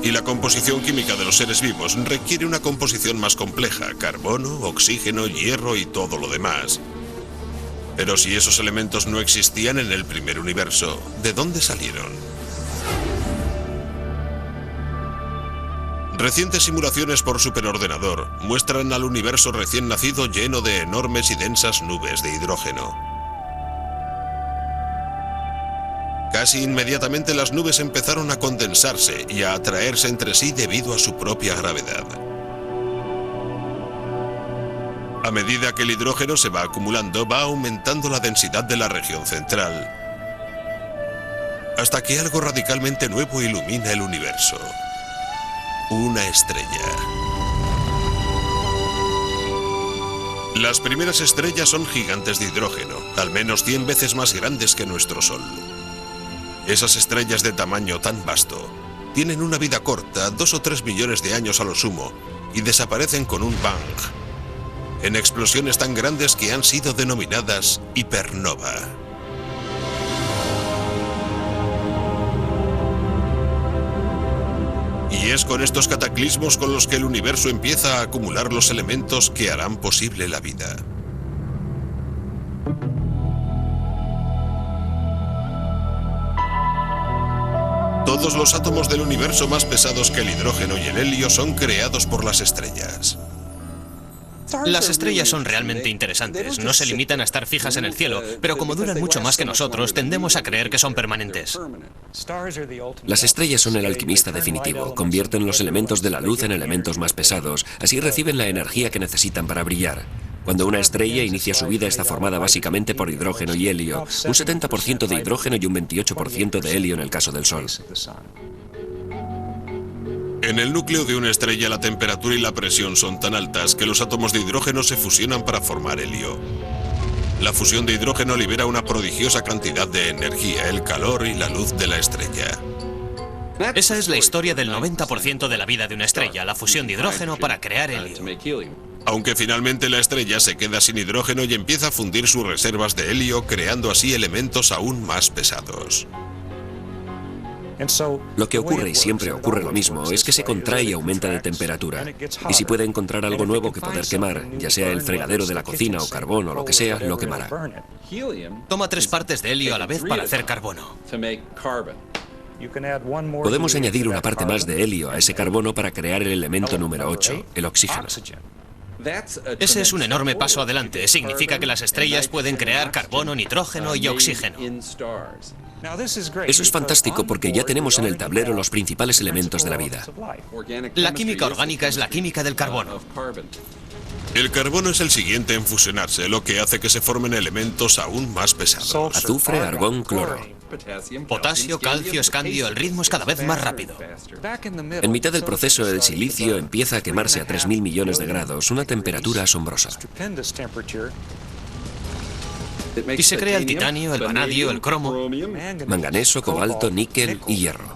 Y la composición química de los seres vivos requiere una composición más compleja: carbono, oxígeno, hierro y todo lo demás. Pero si esos elementos no existían en el primer universo, ¿de dónde salieron? Recientes simulaciones por superordenador muestran al universo recién nacido lleno de enormes y densas nubes de hidrógeno. Casi inmediatamente las nubes empezaron a condensarse y a atraerse entre sí debido a su propia gravedad. A medida que el hidrógeno se va acumulando, va aumentando la densidad de la región central, hasta que algo radicalmente nuevo ilumina el universo. Una estrella. Las primeras estrellas son gigantes de hidrógeno, al menos 100 veces más grandes que nuestro Sol. Esas estrellas de tamaño tan vasto tienen una vida corta, 2 o 3 millones de años a lo sumo, y desaparecen con un bang, en explosiones tan grandes que han sido denominadas hipernova. Y es con estos cataclismos con los que el universo empieza a acumular los elementos que harán posible la vida. Todos los átomos del universo más pesados que el hidrógeno y el helio son creados por las estrellas. Las estrellas son realmente interesantes. No se limitan a estar fijas en el cielo, pero como duran mucho más que nosotros, tendemos a creer que son permanentes. Las estrellas son el alquimista definitivo. Convierten los elementos de la luz en elementos más pesados. Así reciben la energía que necesitan para brillar. Cuando una estrella inicia su vida, está formada básicamente por hidrógeno y helio. Un 70% de hidrógeno y un 28% de helio en el caso del Sol. En el núcleo de una estrella la temperatura y la presión son tan altas que los átomos de hidrógeno se fusionan para formar helio. La fusión de hidrógeno libera una prodigiosa cantidad de energía, el calor y la luz de la estrella. Esa es la historia del 90% de la vida de una estrella, la fusión de hidrógeno para crear helio. Aunque finalmente la estrella se queda sin hidrógeno y empieza a fundir sus reservas de helio, creando así elementos aún más pesados. Lo que ocurre, y siempre ocurre lo mismo, es que se contrae y aumenta de temperatura. Y si puede encontrar algo nuevo que poder quemar, ya sea el fregadero de la cocina o carbón o lo que sea, lo quemará. Toma 3 partes de helio a la vez para hacer carbono. Podemos añadir una parte más de helio a ese carbono para crear el elemento número 8, el oxígeno. Ese es un enorme paso adelante. Significa que las estrellas pueden crear carbono, nitrógeno y oxígeno. Eso es fantástico porque ya tenemos en el tablero los principales elementos de la vida. La química orgánica es la química del carbono. El carbono es el siguiente en fusionarse, lo que hace que se formen elementos aún más pesados. Azufre, argón, cloro. Potasio, calcio, escandio, el ritmo es cada vez más rápido. En mitad del proceso, el silicio empieza a quemarse a 3.000 millones de grados, una temperatura asombrosa. Y se crea el titanio, el vanadio, el cromo, manganeso, cobalto, níquel y hierro.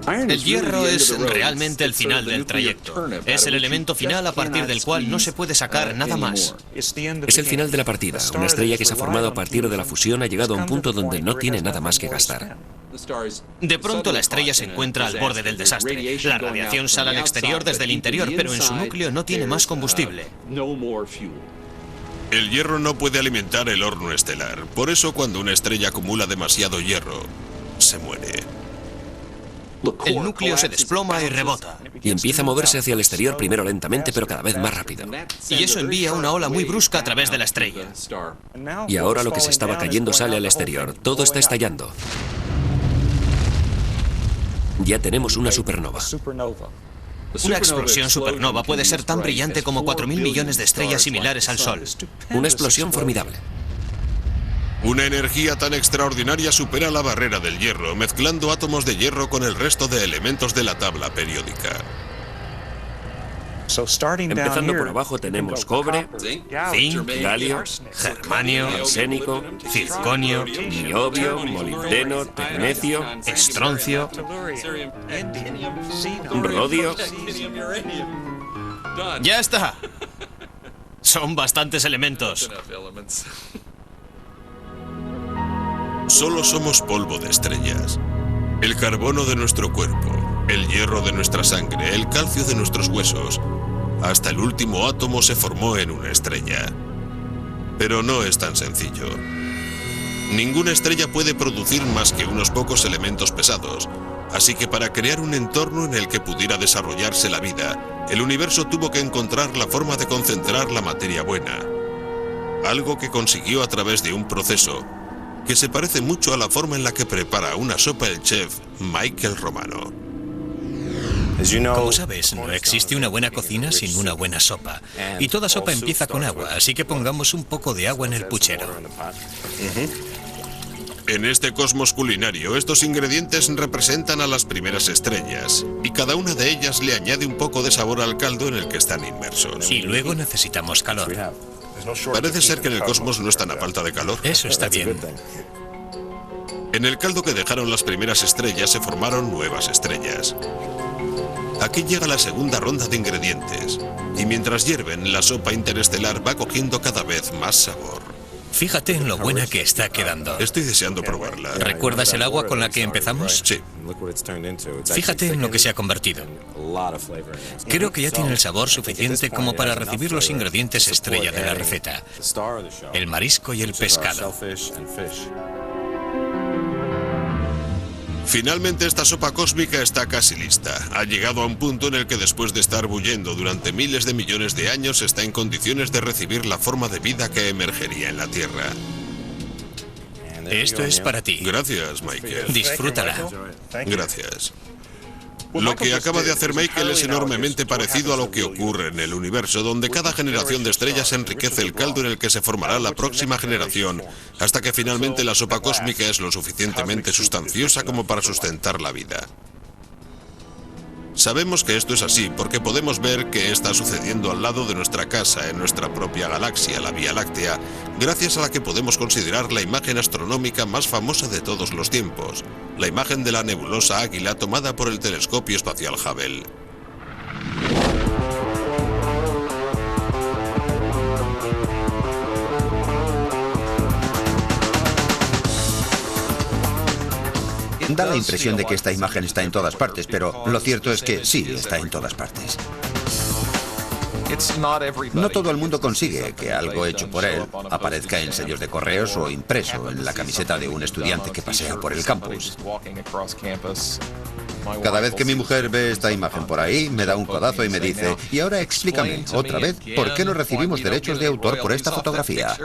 El hierro es realmente el final del trayecto. Es el elemento final a partir del cual no se puede sacar nada más. Es el final de la partida. Una estrella que se ha formado a partir de la fusión ha llegado a un punto donde no tiene nada más que gastar. De pronto la estrella se encuentra al borde del desastre. La radiación sale al exterior desde el interior, pero en su núcleo no tiene más combustible. El hierro no puede alimentar el horno estelar. Por eso cuando una estrella acumula demasiado hierro, se muere. El núcleo se desploma y rebota. Y empieza a moverse hacia el exterior, primero lentamente, pero cada vez más rápido. Y eso envía una ola muy brusca a través de la estrella. Y ahora lo que se estaba cayendo sale al exterior. Todo está estallando. Ya tenemos una supernova. Una explosión supernova puede ser tan brillante como 4.000 millones de estrellas similares al Sol. Una explosión formidable. Una energía tan extraordinaria supera la barrera del hierro, mezclando átomos de hierro con el resto de elementos de la tabla periódica. Empezando por abajo tenemos cobre, Zinc, galio, germanio, arsénico, circonio, niobio, molibdeno, tecnecio, estroncio. rodio. ¡Ya está! Son bastantes elementos. Solo somos polvo de estrellas. El carbono de nuestro cuerpo, el hierro de nuestra sangre, el calcio de nuestros huesos. Hasta el último átomo se formó en una estrella. Pero no es tan sencillo. Ninguna estrella puede producir más que unos pocos elementos pesados. Así que para crear un entorno en el que pudiera desarrollarse la vida, el universo tuvo que encontrar la forma de concentrar la materia buena. Algo que consiguió a través de un proceso que se parece mucho a la forma en la que prepara una sopa el chef Michael Romano. Como sabes, no existe una buena cocina sin una buena sopa. Y toda sopa empieza con agua, así que pongamos un poco de agua en el puchero. En este cosmos culinario, estos ingredientes representan a las primeras estrellas, y cada una de ellas le añade un poco de sabor al caldo en el que están inmersos. Y luego necesitamos calor. Parece ser que en el cosmos no están a falta de calor. Eso está bien. En el caldo que dejaron las primeras estrellas se formaron nuevas estrellas. Aquí llega la segunda ronda de ingredientes, y mientras hierven, la sopa interestelar va cogiendo cada vez más sabor. Fíjate en lo buena que está quedando. Estoy deseando probarla. ¿Recuerdas el agua con la que empezamos? Sí. Fíjate en lo que se ha convertido. Creo que ya tiene el sabor suficiente como para recibir los ingredientes estrella de la receta: el marisco y el pescado. Finalmente esta sopa cósmica está casi lista. Ha llegado a un punto en el que después de estar bullendo durante miles de millones de años está en condiciones de recibir la forma de vida que emergería en la Tierra. Esto es para ti. Gracias, Michael. Disfrútala. Gracias. Lo que acaba de hacer Michael es enormemente parecido a lo que ocurre en el universo, donde cada generación de estrellas enriquece el caldo en el que se formará la próxima generación, hasta que finalmente la sopa cósmica es lo suficientemente sustanciosa como para sustentar la vida. Sabemos que esto es así porque podemos ver que está sucediendo al lado de nuestra casa, en nuestra propia galaxia, la Vía Láctea, gracias a la que podemos considerar la imagen astronómica más famosa de todos los tiempos, la imagen de la nebulosa Águila tomada por el telescopio espacial Hubble. Da la impresión de que esta imagen está en todas partes, pero lo cierto es que sí, está en todas partes. No todo el mundo consigue que algo hecho por él aparezca en sellos de correos o impreso en la camiseta de un estudiante que pasea por el campus. Cada vez que mi mujer ve esta imagen por ahí, me da un codazo y me dice: y ahora explícame, otra vez, ¿por qué no recibimos derechos de autor por esta fotografía?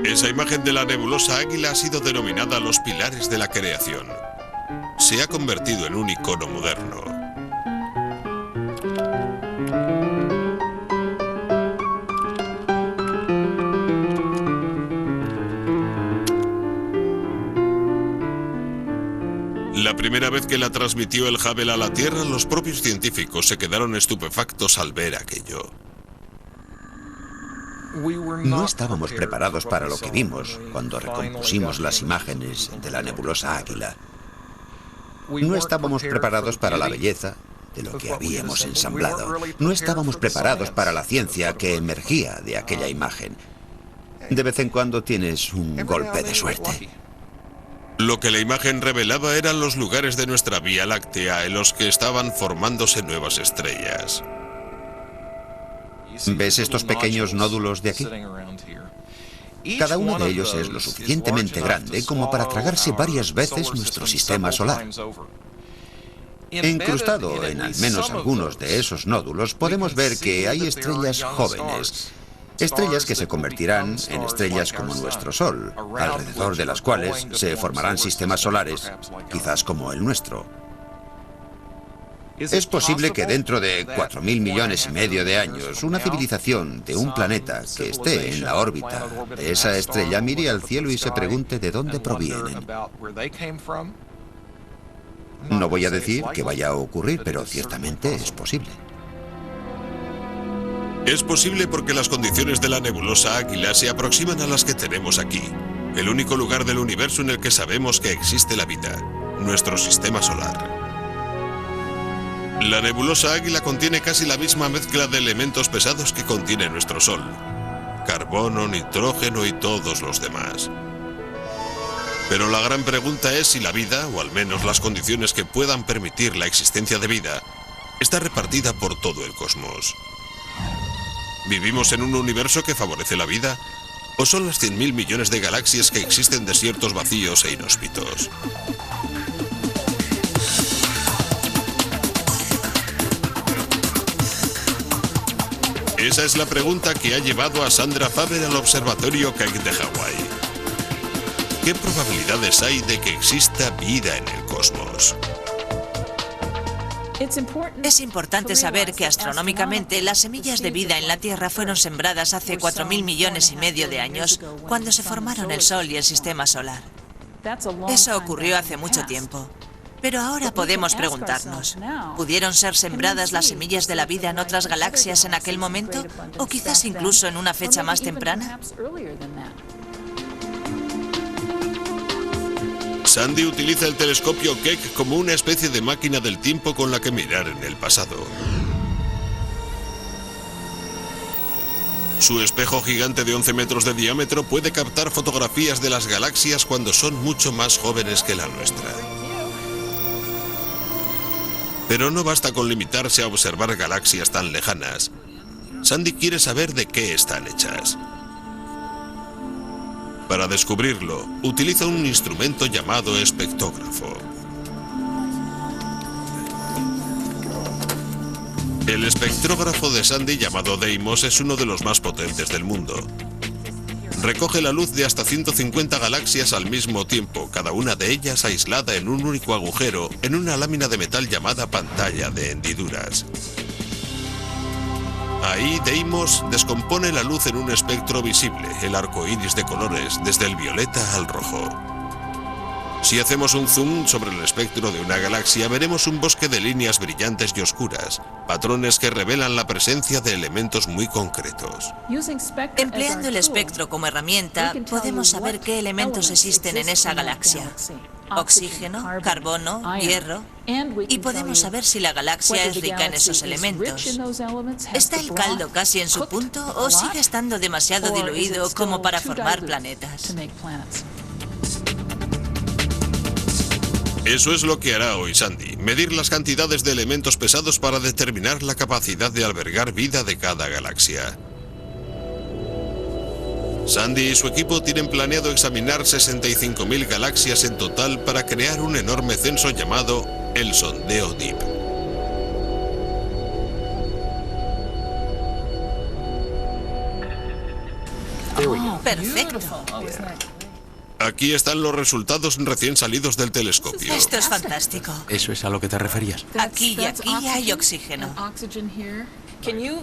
Esa imagen de la nebulosa Águila ha sido denominada los pilares de la creación. Se ha convertido en un icono moderno. La primera vez que la transmitió el Hubble a la Tierra, los propios científicos se quedaron estupefactos al ver aquello. No estábamos preparados para lo que vimos cuando recompusimos las imágenes de la nebulosa Águila. No estábamos preparados para la belleza de lo que habíamos ensamblado. No estábamos preparados para la ciencia que emergía de aquella imagen. De vez en cuando tienes un golpe de suerte. Lo que la imagen revelaba eran los lugares de nuestra Vía Láctea en los que estaban formándose nuevas estrellas. ¿Ves estos pequeños nódulos de aquí? Cada uno de ellos es lo suficientemente grande como para tragarse varias veces nuestro sistema solar. Incrustado en al menos algunos de esos nódulos, podemos ver que hay estrellas jóvenes. Estrellas que se convertirán en estrellas como nuestro Sol, alrededor de las cuales se formarán sistemas solares, quizás como el nuestro. Es posible que dentro de 4.000 millones y medio de años, una civilización de un planeta que esté en la órbita de esa estrella mire al cielo y se pregunte de dónde provienen. No voy a decir que vaya a ocurrir, pero ciertamente es posible. Es posible porque las condiciones de la nebulosa Águila se aproximan a las que tenemos aquí. El único lugar del universo en el que sabemos que existe la vida, nuestro sistema solar. La nebulosa Águila contiene casi la misma mezcla de elementos pesados que contiene nuestro Sol. Carbono, nitrógeno y todos los demás. Pero la gran pregunta es si la vida, o al menos las condiciones que puedan permitir la existencia de vida, está repartida por todo el cosmos. ¿Vivimos en un universo que favorece la vida? ¿O son las 100.000 millones de galaxias que existen desiertos vacíos e inhóspitos? Esa es la pregunta que ha llevado a Sandra Faber al Observatorio Keck de Hawái. ¿Qué probabilidades hay de que exista vida en el cosmos? Es importante saber que astronómicamente las semillas de vida en la Tierra fueron sembradas hace 4.000 millones y medio de años, cuando se formaron el Sol y el Sistema Solar. Eso ocurrió hace mucho tiempo. Pero ahora podemos preguntarnos, ¿pudieron ser sembradas las semillas de la vida en otras galaxias en aquel momento? ¿O quizás incluso en una fecha más temprana? Sandy utiliza el telescopio Keck como una especie de máquina del tiempo con la que mirar en el pasado. Su espejo gigante de 11 metros de diámetro puede captar fotografías de las galaxias cuando son mucho más jóvenes que la nuestra. Pero no basta con limitarse a observar galaxias tan lejanas. Sandy quiere saber de qué están hechas. Para descubrirlo, utiliza un instrumento llamado espectrógrafo. El espectrógrafo de Sandy, llamado Deimos, es uno de los más potentes del mundo. Recoge la luz de hasta 150 galaxias al mismo tiempo, cada una de ellas aislada en un único agujero en una lámina de metal llamada pantalla de hendiduras. Ahí Deimos descompone la luz en un espectro visible, el arco iris de colores, desde el violeta al rojo. Si hacemos un zoom sobre el espectro de una galaxia, veremos un bosque de líneas brillantes y oscuras, patrones que revelan la presencia de elementos muy concretos. Empleando el espectro como herramienta, podemos saber qué elementos existen en esa galaxia. Oxígeno, carbono, hierro, y podemos saber si la galaxia es rica en esos elementos. ¿Está el caldo casi en su punto o sigue estando demasiado diluido como para formar planetas? Eso es lo que hará hoy Sandy, medir las cantidades de elementos pesados para determinar la capacidad de albergar vida de cada galaxia. Sandy y su equipo tienen planeado examinar 65.000 galaxias en total para crear un enorme censo llamado el sondeo Deep. Perfecto. Aquí están los resultados recién salidos del telescopio. Esto es fantástico. ¿Eso es a lo que te referías? Aquí y aquí hay oxígeno.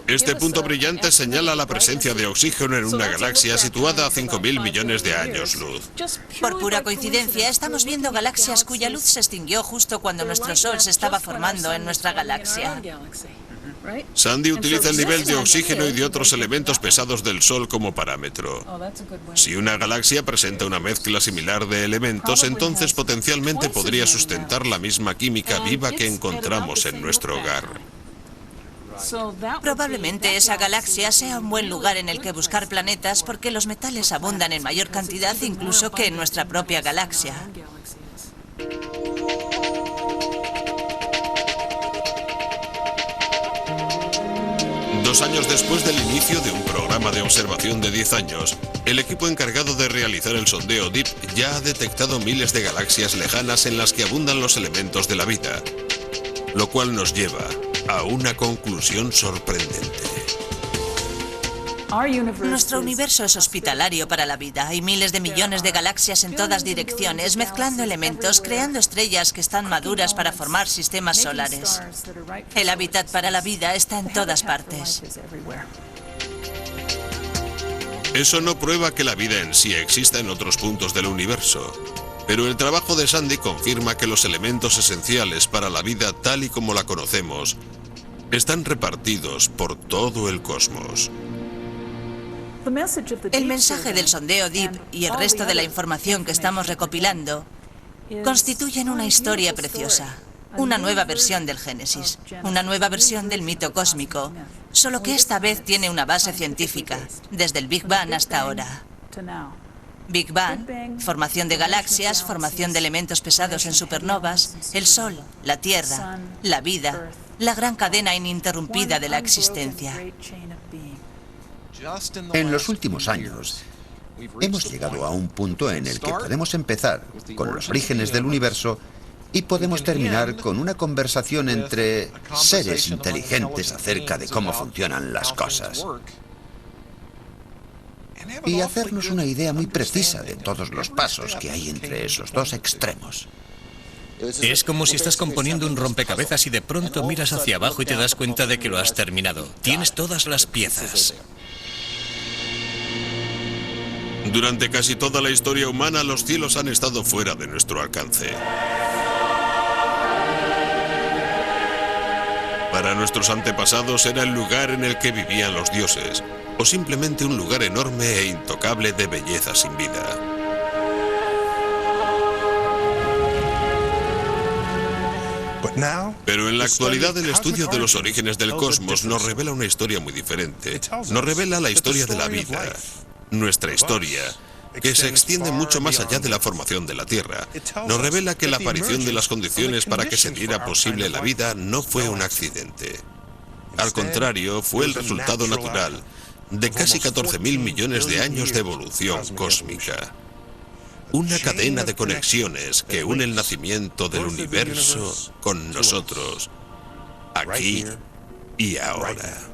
Este punto brillante señala la presencia de oxígeno en una galaxia situada a 5.000 millones de años luz. Por pura coincidencia, estamos viendo galaxias cuya luz se extinguió justo cuando nuestro Sol se estaba formando en nuestra galaxia. Sandy utiliza el nivel de oxígeno y de otros elementos pesados del Sol como parámetro. Si una galaxia presenta una mezcla similar de elementos, entonces potencialmente podría sustentar la misma química viva que encontramos en nuestro hogar. Probablemente esa galaxia sea un buen lugar en el que buscar planetas porque los metales abundan en mayor cantidad incluso que en nuestra propia galaxia. 2 años después del inicio de un programa de observación de 10 años, el equipo encargado de realizar el sondeo DEEP ya ha detectado miles de galaxias lejanas en las que abundan los elementos de la vida, lo cual nos lleva a una conclusión sorprendente. Nuestro universo es hospitalario para la vida. Hay miles de millones de galaxias en todas direcciones, mezclando elementos, creando estrellas que están maduras para formar sistemas solares. El hábitat para la vida está en todas partes. Eso no prueba que la vida en sí exista en otros puntos del universo, pero el trabajo de Sandy confirma que los elementos esenciales para la vida tal y como la conocemos están repartidos por todo el cosmos. El mensaje del sondeo DEEP y el resto de la información que estamos recopilando constituyen una historia preciosa, una nueva versión del Génesis, una nueva versión del mito cósmico, solo que esta vez tiene una base científica, desde el Big Bang hasta ahora. Big Bang, formación de galaxias, formación de elementos pesados en supernovas, el Sol, la Tierra, la vida, la gran cadena ininterrumpida de la existencia. En los últimos años, hemos llegado a un punto en el que podemos empezar con los orígenes del universo y podemos terminar con una conversación entre seres inteligentes acerca de cómo funcionan las cosas. Y hacernos una idea muy precisa de todos los pasos que hay entre esos dos extremos. Es como si estás componiendo un rompecabezas y de pronto miras hacia abajo y te das cuenta de que lo has terminado. Tienes todas las piezas. Durante casi toda la historia humana, los cielos han estado fuera de nuestro alcance. Para nuestros antepasados era el lugar en el que vivían los dioses, o simplemente un lugar enorme e intocable de belleza sin vida. Pero en la actualidad el estudio de los orígenes del cosmos nos revela una historia muy diferente. Nos revela la historia de la vida. Nuestra historia, que se extiende mucho más allá de la formación de la Tierra, nos revela que la aparición de las condiciones para que se diera posible la vida no fue un accidente. Al contrario, fue el resultado natural de casi 14.000 millones de años de evolución cósmica. Una cadena de conexiones que une el nacimiento del universo con nosotros, aquí y ahora.